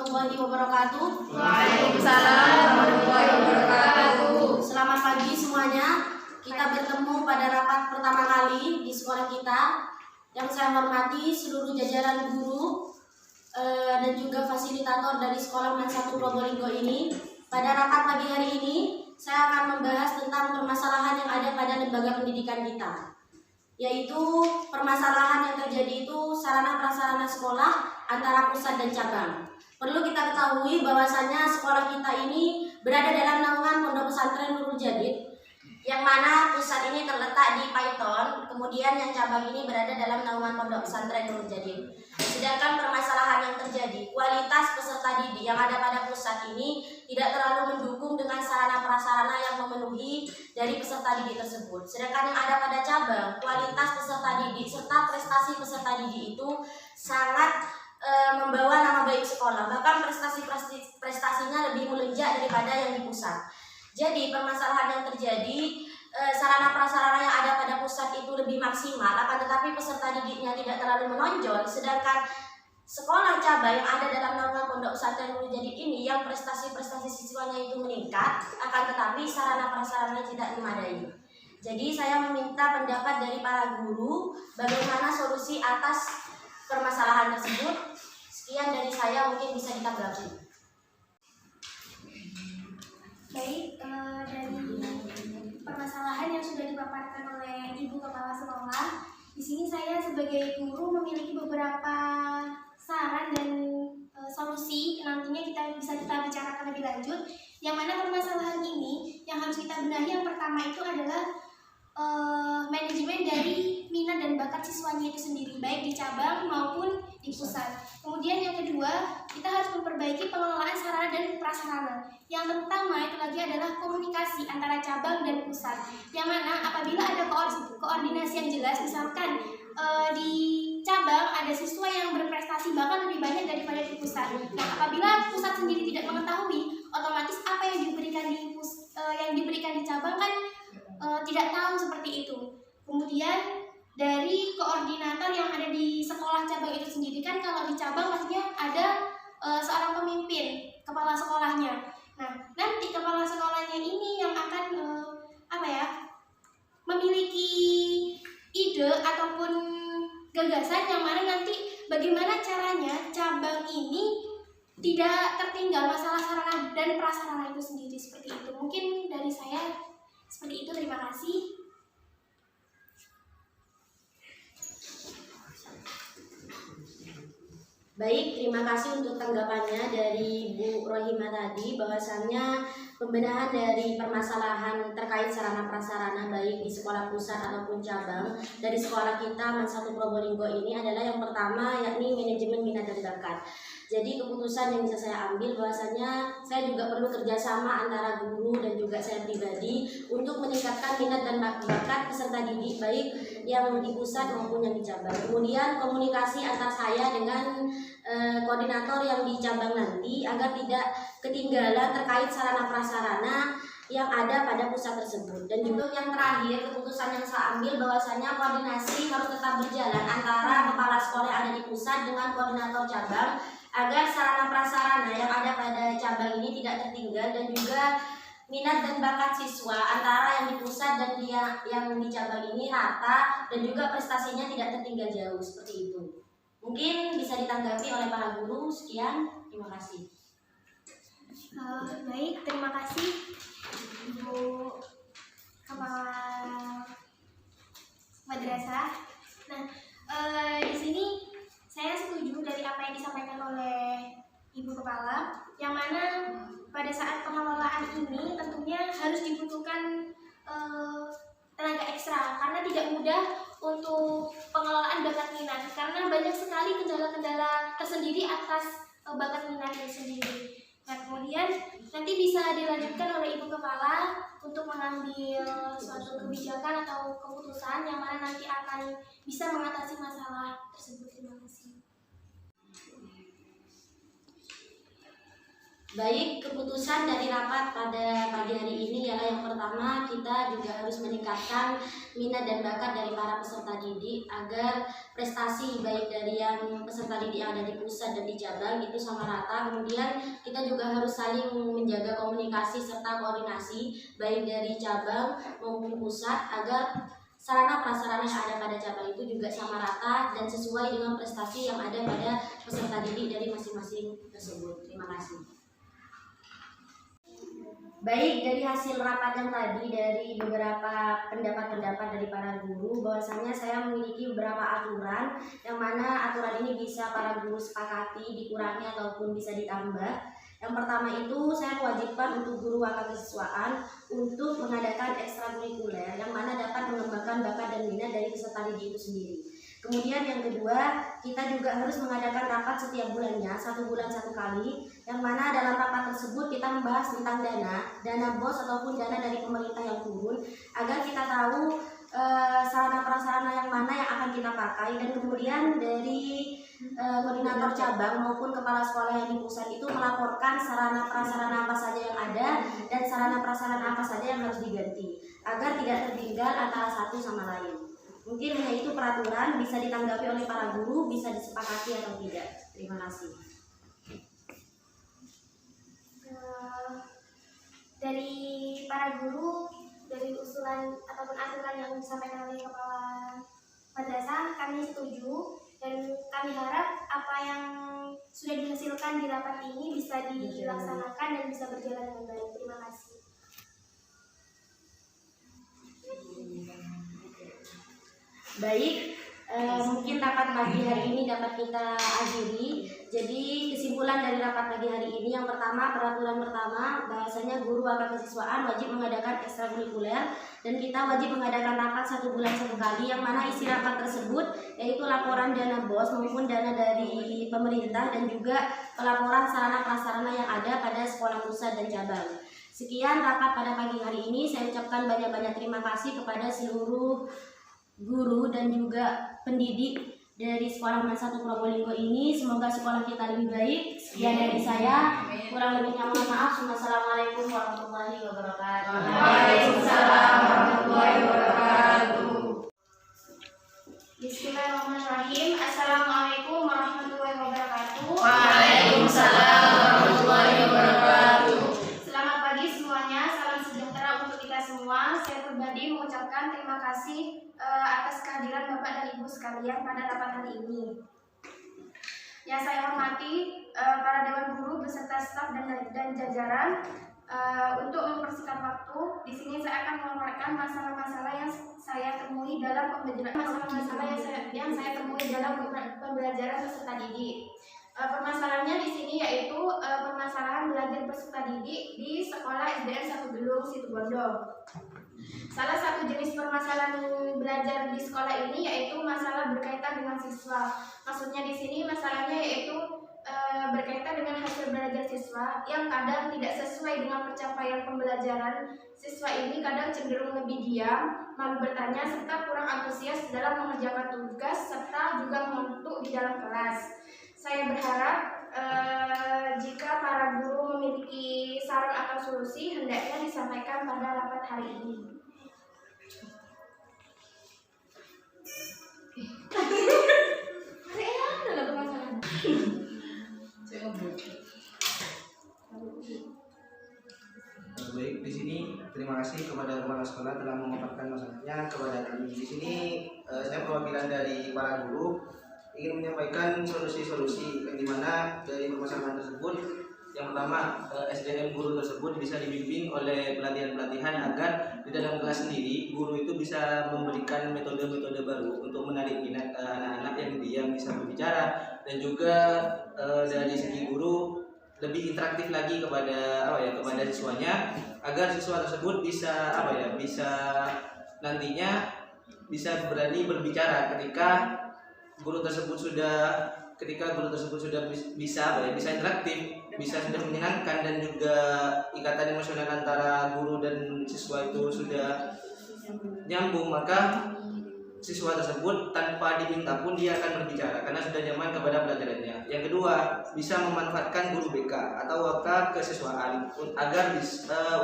warahmatullahi wabarakatuh. Waalaikumsalam warahmatullahi wabarakatuh. Selamat pagi semuanya. Kita bertemu pada rapat pertama kali di sekolah kita. Yang saya hormati seluruh jajaran guru dan juga fasilitator dari Sekolah Menengah 1 Probolinggo ini. Pada rapat pagi hari ini, saya akan membahas tentang permasalahan yang ada pada lembaga pendidikan kita, yaitu permasalahan yang terjadi itu sarana prasarana sekolah antara pusat dan cabang. Perlu kita ketahui bahwasannya sekolah kita ini berada dalam naungan Pondok Pesantren Nurul Jadid, yang mana pusat ini terletak di Paiton, kemudian yang cabang ini berada dalam naungan Pondok Pesantren Nurul Jadid. Sedangkan permasalahan yang terjadi, kualitas peserta didik yang ada pada pusat ini tidak terlalu mendukung dengan sarana prasarana yang memenuhi dari peserta didik tersebut. Sedangkan yang ada pada cabang, kualitas peserta didik serta prestasi peserta didik itu sangat membawa nama baik sekolah, bahkan prestasinya lebih melonjak daripada yang di pusat. Jadi permasalahan yang terjadi, sarana prasarana yang ada pada pusat itu lebih maksimal, akan tetapi peserta didiknya tidak terlalu menonjol, sedangkan sekolah cabang yang ada dalam naungan Pondok Pesantren Nurul Jadid ini yang prestasi-prestasi siswanya itu meningkat, akan tetapi sarana prasarana tidak memadai. Jadi saya meminta pendapat dari para guru bagaimana solusi atas permasalahan tersebut. Sekian dari saya, mungkin bisa ditanggapi. Baik, dari permasalahan yang sudah dipaparkan oleh Ibu Kepala Sekolah, di sini saya sebagai guru memiliki beberapa saran dan solusi nantinya kita bicarakan lebih lanjut. Yang mana permasalahan ini yang harus kita benahi yang pertama itu adalah manajemen dari minat dan bakat siswanya itu sendiri, baik di cabang maupun di pusat. Kemudian yang kedua, kita harus memperbaiki pengelolaan sarana dan prasarana. Yang pertama itu lagi adalah komunikasi antara cabang dan pusat. Yang mana apabila ada koordinasi yang jelas, misalkan di cabang ada siswa yang berprestasi bahkan lebih banyak daripada di pusat. Nah, apabila pusat sendiri tidak mengetahui, otomatis apa yang diberikan di cabang kan tidak tahu seperti itu. Kemudian dari koordinator yang ada di sekolah cabang itu sendiri, kan kalau di cabang pastinya ada seorang pemimpin, kepala sekolahnya. Nah, nanti kepala sekolahnya ini yang akan memiliki ide ataupun gagasan yang mana nanti bagaimana caranya cabang ini tidak tertinggal masalah sarana dan prasarana itu sendiri, seperti itu. Mungkin dari saya seperti itu, terima kasih. Baik, terima kasih untuk tanggapannya dari Bu Rohimah tadi, bahwasannya pembenahan dari permasalahan terkait sarana prasarana baik di sekolah pusat ataupun cabang dari sekolah kita Menengah 1 Probolinggo ini adalah yang pertama, yakni manajemen minat dan bakat. Jadi keputusan yang bisa saya ambil bahwasanya saya juga perlu kerjasama antara guru dan juga saya pribadi untuk meningkatkan minat dan bakat peserta didik baik yang di pusat maupun yang di cabang. Kemudian komunikasi antara saya dengan koordinator yang di cabang nanti agar tidak ketinggalan terkait sarana prasarana yang ada pada pusat tersebut. Dan juga yang terakhir, keputusan yang saya ambil bahwasanya koordinasi harus tetap berjalan antara kepala sekolah yang ada di pusat dengan koordinator cabang agar sarana prasarana yang ada pada cabang ini tidak tertinggal, dan juga minat dan bakat siswa antara yang di pusat dan yang di cabang ini rata, dan juga prestasinya tidak tertinggal jauh, seperti itu. Mungkin bisa ditanggapi oleh para guru. Sekian, terima kasih. Baik, terima kasih Ibu Kepala Madrasah. Nah, di sini saya setuju dari apa yang disampaikan oleh Ibu Kepala, yang mana pada saat pengelolaan ini tentunya harus dibutuhkan tenaga ekstra, karena tidak mudah untuk pengelolaan bakat minat, karena banyak sekali kendala-kendala tersendiri atas bakat minat itu sendiri. Nah, kemudian nanti bisa dilanjutkan oleh Ibu Kepala untuk mengambil suatu kebijakan atau keputusan yang mana nanti akan bisa mengatasi masalah tersebut. Terima kasih. Baik, keputusan dari rapat pada pagi hari ini ialah yang pertama, kita juga harus meningkatkan minat dan bakat dari para peserta didik agar prestasi baik dari yang peserta didik yang ada di pusat dan di cabang itu sama rata. Kemudian kita juga harus saling menjaga komunikasi serta koordinasi baik dari cabang maupun pusat agar sarana prasarana yang ada pada cabang itu juga sama rata dan sesuai dengan prestasi yang ada pada peserta didik dari masing-masing tersebut. Terima kasih. Baik, dari hasil rapat yang tadi dari beberapa pendapat-pendapat dari para guru, bahwasanya saya memiliki beberapa aturan yang mana aturan ini bisa para guru sepakati, dikurangi ataupun bisa ditambah. Yang pertama itu saya mewajibkan untuk guru wakil kesiswaan untuk mengadakan ekstrakurikuler yang mana dapat mengembangkan bakat dan minat dari peserta didik itu sendiri. Kemudian yang kedua, kita juga harus mengadakan rapat setiap bulannya, 1 bulan 1 kali, yang mana dalam rapat tersebut kita membahas tentang dana BOS ataupun dana dari pemerintah yang turun, agar kita tahu sarana prasarana yang mana yang akan kita pakai, dan kemudian dari koordinator cabang maupun kepala sekolah yang di pusat itu melaporkan sarana prasarana apa saja yang ada dan sarana prasarana apa saja yang harus diganti, agar tidak tertinggal antara satu sama lain. Mungkin hanya itu peraturan, bisa ditanggapi oleh para guru, bisa disepakati atau tidak. Terima kasih. Dari para guru, dari usulan ataupun aturan yang disampaikan oleh kepala madrasah, kami setuju dan kami harap apa yang sudah dihasilkan di rapat ini bisa dilaksanakan dan bisa berjalan dengan baik. Terima kasih. Baik, mungkin rapat pagi hari ini dapat kita akhiri. Jadi kesimpulan dari rapat pagi hari ini, yang pertama, peraturan pertama bahwasanya guru wakil kesiswaan wajib mengadakan ekstrakurikuler dan kita wajib mengadakan rapat 1 bulan 1 kali, yang mana isi rapat tersebut yaitu laporan dana BOS maupun dana dari pemerintah dan juga pelaporan sarana prasarana yang ada pada sekolah pusat dan cabang. Sekian rapat pada pagi hari ini. Saya ucapkan banyak-banyak terima kasih kepada seluruh guru dan juga pendidik dari Sekolah Men 1 Probolinggo ini. Semoga sekolah kita lebih baik. Sekian dari saya, kurang lebihnya mohon maaf. Wassalamualaikum warahmatullahi wabarakatuh. Waalaikumsalam warahmatullahi wabarakatuh. Bismillahirrahmanirrahim. Assalamualaikum warahmatullahi wabarakatuh. Waalaikumsalam warahmatullahi wabarakatuh. Selamat pagi semuanya, salam sejahtera untuk kita semua. Saya pribadi mengucapkan terima kasih atas kehadiran Bapak dan Ibu sekalian pada rapat hari ini. Yang saya hormati para dewan guru beserta staf dan jajaran, untuk mempersingkat waktu, di sini saya akan memaparkan masalah-masalah yang saya temui dalam pembelajaran peserta didik. Permasalahannya di sini yaitu permasalahan belajar peserta didik di sekolah SDN 1 Gelung Situbondo. Salah satu jenis permasalahan belajar di sekolah ini yaitu masalah berkaitan dengan siswa. Maksudnya di sini masalahnya yaitu berkaitan dengan hasil belajar siswa yang kadang tidak sesuai dengan pencapaian pembelajaran. Siswa ini kadang cenderung lebih diam, malu bertanya, serta kurang antusias dalam mengerjakan tugas serta juga mengantuk di dalam kelas. Saya berharap jika para guru memiliki saran atau solusi, hendaknya disampaikan pada rapat hari ini. Baik, di sini terima kasih kepada kepala sekolah telah memaparkan masalahnya kepada kami. Di sini saya perwakilan dari para guru ingin menyampaikan solusi-solusi yang dimana dari permasalahan tersebut. Yang pertama, SDM guru tersebut bisa dibimbing oleh pelatihan-pelatihan agar di dalam kelas sendiri guru itu bisa memberikan metode-metode baru untuk menarik minat anak-anak yang diam bisa berbicara, dan juga dari segi guru lebih interaktif lagi kepada kepada siswanya agar siswa tersebut bisa nantinya bisa berani berbicara ketika guru tersebut sudah bisa interaktif, bisa sudah menyenangkan, dan juga ikatan emosional antara guru dan siswa itu sudah nyambung, maka siswa tersebut tanpa diminta pun dia akan berbicara karena sudah nyaman kepada pelajarannya. Yang kedua, bisa memanfaatkan guru BK atau WK kesiswaan agar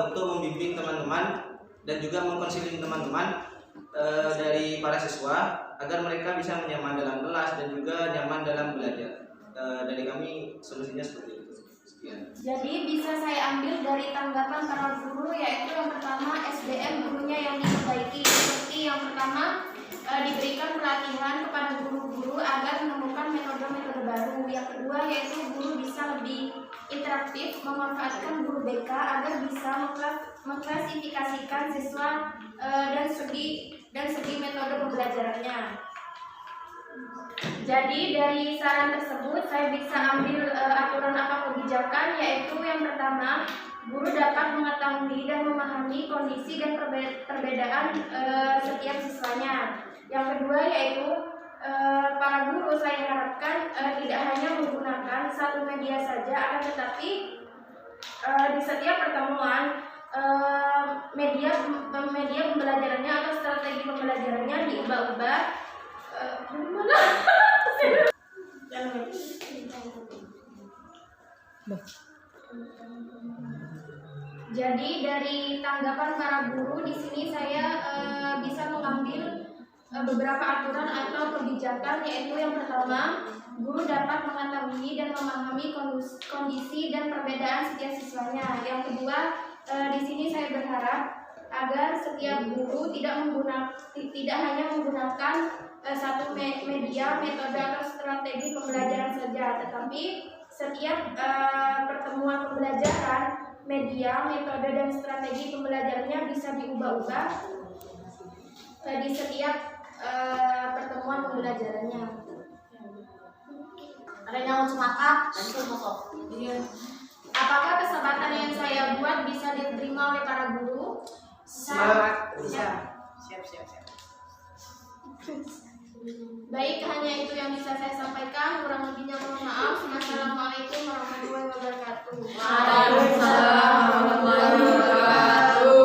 untuk membimbing teman-teman dan juga mengkonseling teman-teman dari para siswa agar mereka bisa nyaman dalam kelas dan juga nyaman dalam belajar. Dari kami solusinya seperti itu. Sekian. Jadi bisa saya ambil dari tanggapan para guru, yaitu yang pertama SDM gurunya yang diperbaiki, seperti yang pertama diberikan pelatihan kepada guru-guru agar menemukan metode-metode baru. Yang kedua yaitu guru bisa lebih interaktif, memanfaatkan guru BK agar bisa mengklasifikasikan siswa dan segi metode pembelajarannya. Jadi dari saran tersebut saya bisa ambil aturan apa kebijakan, yaitu yang pertama, guru dapat mengetahui dan memahami kondisi dan perbedaan setiap siswanya. Yang kedua yaitu para guru saya harapkan tidak hanya menggunakan satu media saja, akan tetapi di setiap pertemuan media pembelajarannya atau strategi pembelajarannya diubah-ubah. Jadi dari tanggapan para guru di sini saya bisa mengambil beberapa aturan atau kebijakan, yaitu yang pertama, guru dapat mengetahui dan memahami kondisi dan perbedaan setiap siswanya. Yang kedua, di sini saya berharap agar setiap guru tidak hanya menggunakan satu media, metode atau strategi pembelajaran saja, tetapi setiap pertemuan pembelajaran, media, metode dan strategi pembelajarannya bisa diubah-ubah di setiap pertemuan pembelajarannya. Ada yang sepakat dan foto. Apakah kesempatan yang saya buat bisa diterima oleh para guru? Semangat. Ya. Siap. Baik, hanya itu yang bisa saya sampaikan. Kurang lebihnya mohon maaf. Wassalamualaikum warahmatullahi wabarakatuh. Waalaikumsalam warahmatullahi wabarakatuh.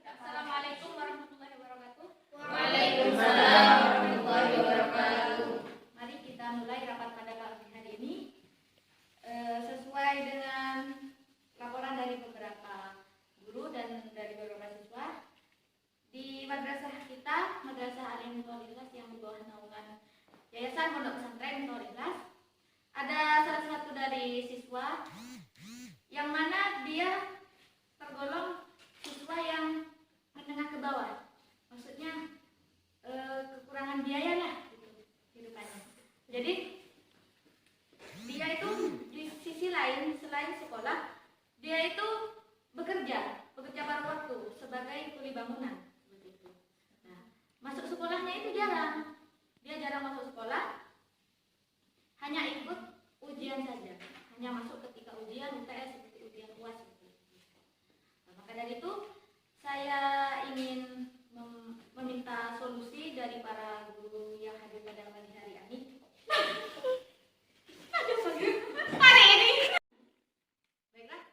Assalamualaikum warahmatullahi wabarakatuh. Waalaikumsalam warahmatullahi wabarakatuh. Mari kita mulai rapat pada pagi hari ini sesuai dengan laporan dari beberapa guru dan dari beberapa siswa. Di madrasah kita, Madrasah Alim Nurul Ikhlas yang di bawah naungan Yayasan Pondok Pesantren Nurul Ikhlas, ada salah satu dari siswa yang mana dia tergolong siswa yang menengah ke bawah. Maksudnya kekurangan biaya lah gitu kehidupannya. Jadi dia itu di sisi lain, selain sekolah, dia itu bekerja paruh waktu sebagai kuli bangunan seperti itu. Nah, masuk sekolahnya itu jarang. Dia jarang masuk sekolah, hanya ikut ujian saja. Hanya masuk ketika ujian UTS seperti ujian UAS seperti itu. Nah, maka dari itu saya ingin meminta solusi dari para guru yang hadir pada pagi hari ini. Hari ini. Baiklah,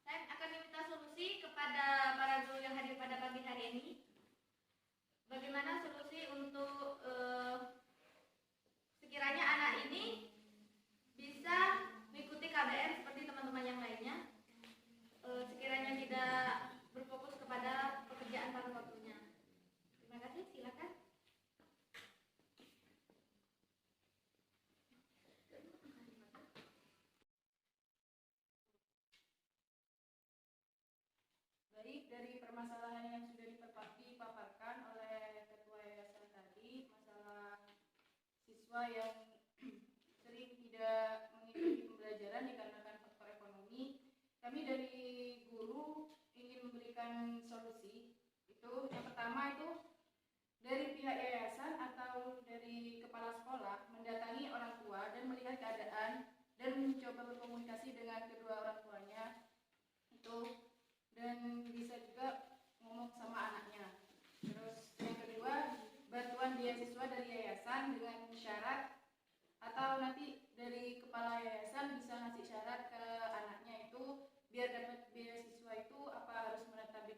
saya akan meminta solusi kepada para guru yang hadir pada pagi hari ini. Bagaimana solusi untuk sekiranya anak ini bisa mengikuti KBM seperti teman-teman yang lainnya, sekiranya tidak berfokus kepada pekerjaan paruh waktunya. Terima kasih, silakan. Baik, dari permasalahan yang sudah dipaparkan oleh ketua yayasan tadi, masalah siswa yang sering tidak mengikuti pembelajaran dikarenakan faktor ekonomi, kami dari guru ingin memberikan solusi. Itu yang pertama itu dari pihak yayasan atau dari kepala sekolah mendatangi orang tua dan melihat keadaan dan mencoba berkomunikasi dengan kedua orang tuanya itu, dan bisa juga ngomong sama anaknya. Terus yang kedua, bantuan beasiswa dari yayasan dengan syarat, atau nanti dari kepala yayasan bisa ngasih syarat ke anaknya itu biar dapat beasiswa itu apa harus menetap di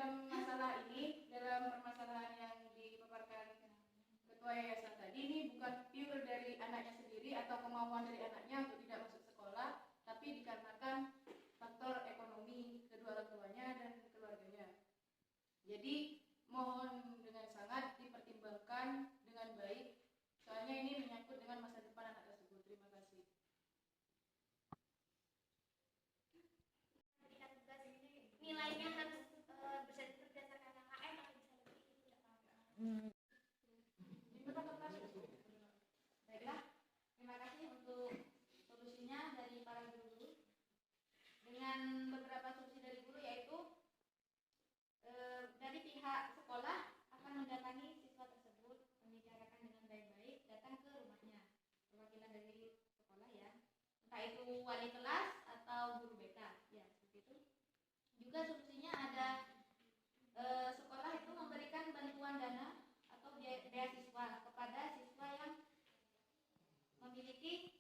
dalam masalah ini, dalam permasalahan yang dipaparkan ketua yayasan tadi, ini bukan pure dari anaknya sendiri atau kemauan dari anaknya untuk tidak masuk sekolah, tapi dikarenakan faktor ekonomi kedua orang tuanya dan keluarganya. Jadi mohon dengan sangat dipertimbangkan dengan baik, soalnya ini menyangkut dengan masa depan anak tersebut. Terima kasih. Nilainya harus berdasarkan KKM atau bisa lebih itu ya Pak? Baiklah, terima kasih untuk solusinya dari para guru. Dengan beberapa solusi dari guru yaitu dari pihak sekolah akan mendatangi siswa tersebut, membicarakan dengan baik-baik, datang ke rumahnya, perwakilan dari sekolah ya, entah itu wali kelas atau guru BK, ya seperti itu. Juga solusinya ada sekolah itu memberikan bantuan dana atau beasiswa kepada siswa yang memiliki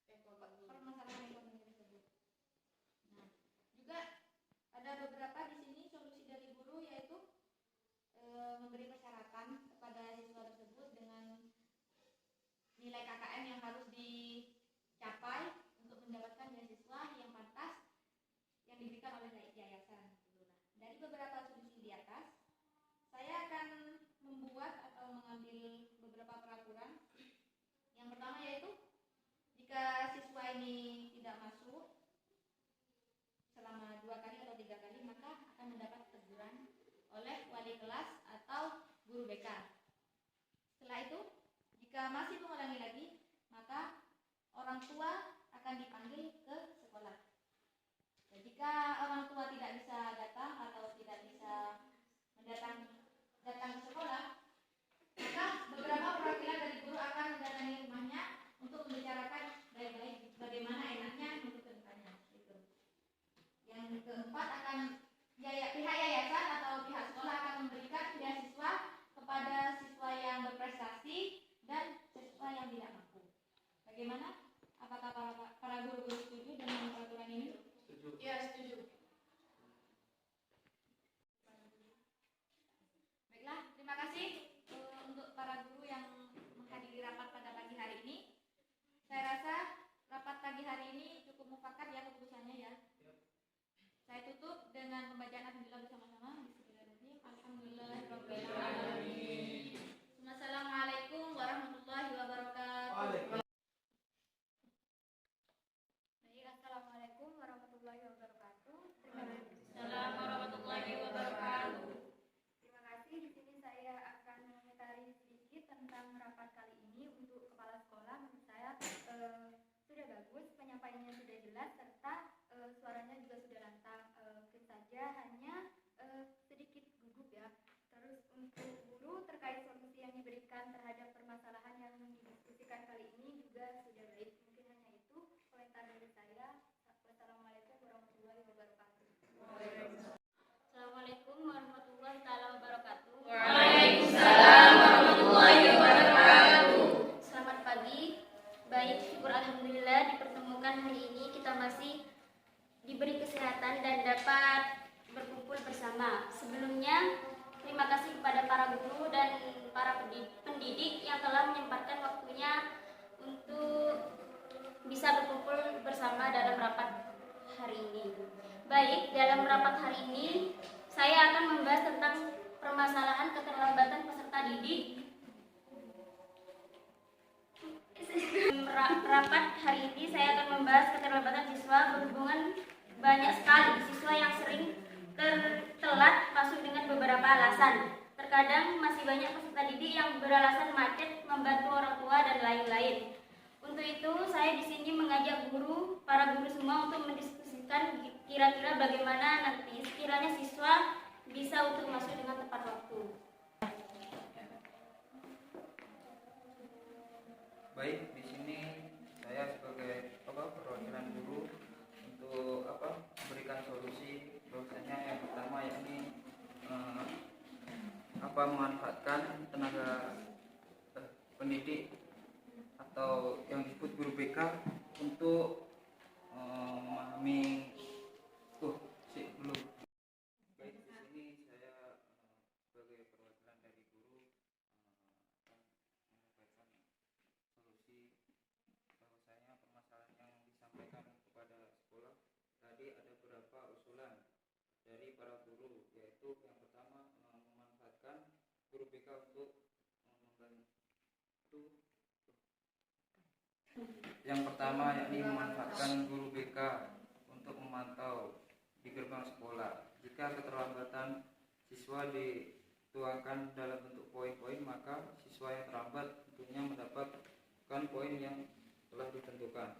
permasalahan ekonomi tersebut. Nah, juga ada beberapa di sini solusi dari guru yaitu memberi persyaratan kepada siswa tersebut dengan nilai KKM yang harus dicapai untuk mendapatkan beasiswa yang pantas yang diberikan oleh yayasan. Dari beberapa solusi di atas, saya akan membuat atau mengambil beberapa peraturan. Yang pertama yaitu jika siswa ini tidak masuk selama 2 kali atau 3 kali, maka akan mendapat teguran oleh wali kelas atau guru BK. Setelah itu, jika masih mengulangi lagi, maka orang tua akan dipanggil ke sekolah. Dan jika orang tua tidak bisa datang atau tidak bisa datang ke sekolah, maka beberapa perwakilan dari guru akan mendatangi rumahnya untuk membicarakan baik-baik bagaimana enaknya untuk kedepannya. Yang keempat akan pihak yayasan atau pihak sekolah akan memberikan beasiswa kepada siswa yang berprestasi dan siswa yang tidak mampu. Bagaimana? Apakah para guru-guru setuju dengan peraturan ini? Setuju. Ya, setuju. Baiklah, terima kasih untuk para guru yang menghadiri rapat pada pagi hari ini. Saya rasa rapat pagi hari ini cukup mufakat ya keputusannya ya. Saya tutup dengan pembacaan alhamdulillah bersama-sama. Bismillahirrahmanirrahim. Alhamdulillahirabbil alamin. Wassalamualaikum warahmatullahi wabarakatuh. Baik, assalamualaikum warahmatullahi wabarakatuh. Assalamualaikum warahmatullahi wabarakatuh. Terima kasih. Di sini saya akan mengomentari sedikit tentang rapat kali ini untuk kepala sekolah. Menurut saya sudah bagus, penyampaiannya sudah jelas serta suaranya juga sudah lantang. Mungkin saja hanya sedikit gugup ya. Terus untuk guru terkait solusi yang diberikan terhadap permasalahan yang didiskusikan kali ini juga sudah baik. Mungkin hanya itu komentar dari saya. Wassalamualaikum warahmatullahi wabarakatuh. Assalamualaikum warahmatullahi wabarakatuh. Waalaikumsalam warahmatullahi wabarakatuh. Selamat pagi. Baik, syukur alhamdulillah dipertemukan hari ini kita masih diberi kesehatan dan dapat berkumpul bersama. Sebelumnya, terima kasih kepada para guru dan para pendidik yang telah menyempatkan waktunya untuk bisa berkumpul bersama dalam rapat hari ini. Baik, dalam rapat hari ini saya akan membahas tentang permasalahan keterlambatan peserta didik. Rapat hari ini saya akan membahas keterlambatan siswa berhubungan banyak sekali siswa yang sering telat masuk dengan beberapa alasan. Terkadang masih banyak peserta didik yang beralasan macet, membantu orang tua dan lain-lain. Untuk itu saya di sini mengajak para guru semua untuk mendiskusikan kira-kira bagaimana nanti sekiranya siswa bisa untuk masuk dengan tepat waktu. Baik, di sini saya sebagai perwakilan guru untuk memberikan solusi. Bahwasanya yang pertama yakni memanfaatkan tenaga pendidik atau yang disebut guru BK untuk memahami Baik, di sini guru BK untuk membantu. Yang pertama yakni memanfaatkan guru BK untuk memantau di gerbang sekolah. Jika keterlambatan siswa dituangkan dalam bentuk poin-poin, maka siswa yang terlambat tentunya mendapatkan poin yang telah ditentukan.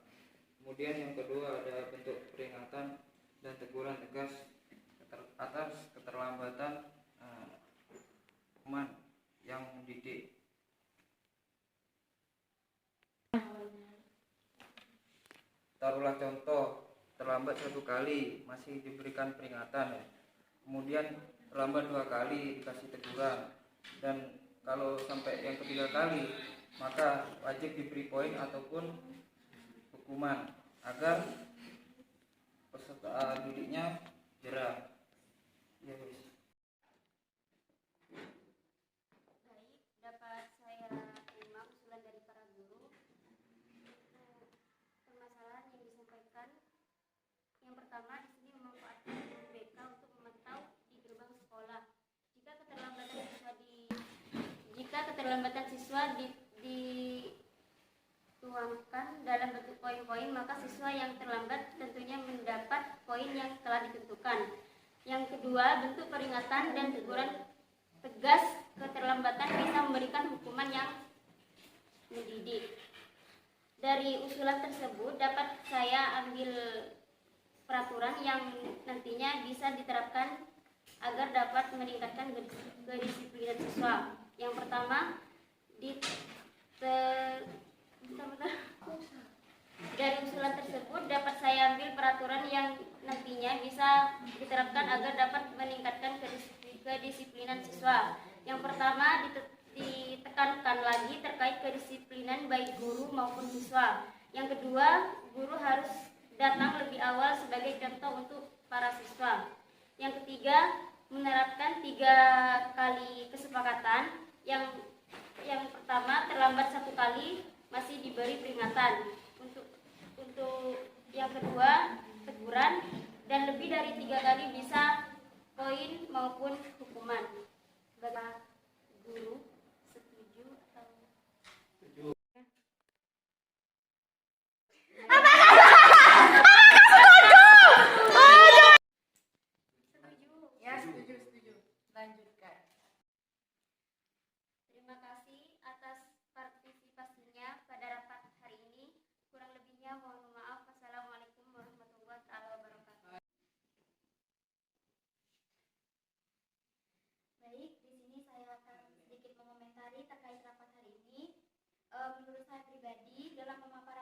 Kemudian yang kedua ada bentuk peringatan dan teguran tegas atas keterlambatan teman yang mendidik. Taruhlah contoh, terlambat 1 kali masih diberikan peringatan ya. Kemudian terlambat 2 kali dikasih teguran, dan kalau sampai yang ketiga kali maka wajib diberi poin ataupun hukuman agar peserta didiknya jerah. Ya, wis. Baik, dapat saya terima usulan dari para guru untuk permasalahan yang disampaikan. Yang pertama, di sini memanfaatkan guru BK untuk memantau di gerbang sekolah. Jika keterlambatan siswa dituangkan dalam bentuk poin-poin, maka siswa yang terlambat tentunya mendapat poin yang telah ditentukan. Yang kedua, bentuk peringatan dan teguran tegas keterlambatan bisa memberikan hukuman yang mendidik. Dari usulan tersebut dapat saya ambil peraturan yang nantinya bisa diterapkan agar dapat meningkatkan kedisiplinan siswa. Yang pertama, dari usulan tersebut dapat saya ambil peraturan yang nantinya bisa diterapkan agar dapat meningkatkan kedisiplinan siswa. Yang pertama, ditekankan lagi terkait kedisiplinan baik guru maupun siswa. Yang kedua, guru harus datang lebih awal sebagai contoh untuk para siswa. Yang ketiga, menerapkan 3 kali kesepakatan. Yang pertama, terlambat 1 kali masih diberi peringatan. Untuk yang kedua, teguran, dan lebih dari 3 kali bisa poin maupun hukuman. Bapak guru setuju atau Setuju. Ya, setuju. Lanjutkan. Terima kasih atas partisipasinya pada rapat hari ini. Kurang lebihnya mohon maaf. Wassalamualaikum warahmatullahi wabarakatuh. Baik, di sini saya akan sedikit mengomentari terkait rapat hari ini. Menurut saya pribadi, dalam memaparkan